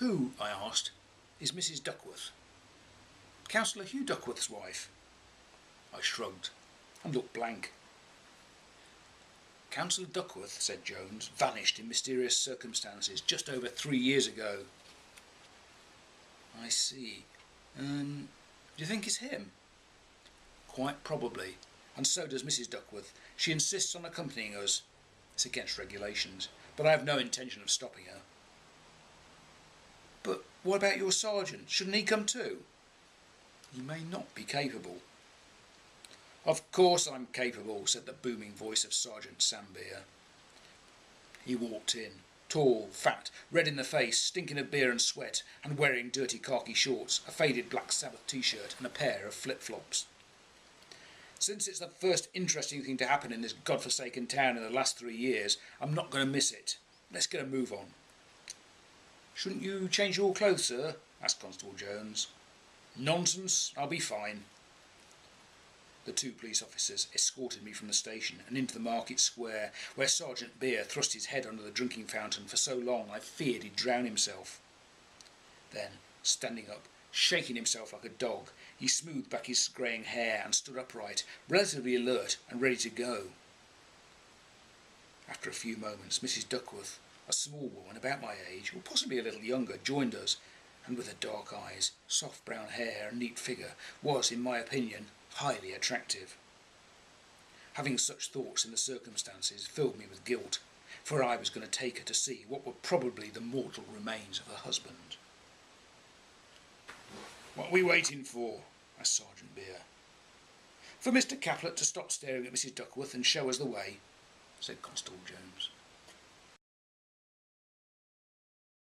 Who, I asked, is Mrs. Duckworth? Councillor Hugh Duckworth's wife. I shrugged and looked blank. Councillor Duckworth, said Jones, vanished in mysterious circumstances just over 3 years ago. I see. Do you think it's him? Quite probably, and so does Mrs. Duckworth. She insists on accompanying us. It's against regulations, but I have no intention of stopping her. But what about your sergeant? Shouldn't he come too? He may not be capable. Of course I'm capable, said the booming voice of Sergeant Sambeer. He walked in, tall, fat, red in the face, stinking of beer and sweat, and wearing dirty khaki shorts, a faded black Sabbath t-shirt and a pair of flip-flops. Since it's the first interesting thing to happen in this godforsaken town in the last 3 years, I'm not going to miss it. Let's get a move on. Shouldn't you change your clothes, sir? Asked Constable Jones. Nonsense, I'll be fine. The 2 police officers escorted me from the station and into the market square, where Sergeant Beer thrust his head under the drinking fountain for so long I feared he'd drown himself. Then, standing up, shaking himself like a dog, he smoothed back his greying hair and stood upright, relatively alert and ready to go. After a few moments, Mrs. Duckworth, a small woman about my age, or possibly a little younger, joined us, and with her dark eyes, soft brown hair and neat figure, was, in my opinion, highly attractive. Having such thoughts in the circumstances filled me with guilt, for I was going to take her to see what were probably the mortal remains of her husband. What are we waiting for? Asked Sergeant Beer. For Mr. Caplet to stop staring at Mrs. Duckworth and show us the way, said Constable Jones.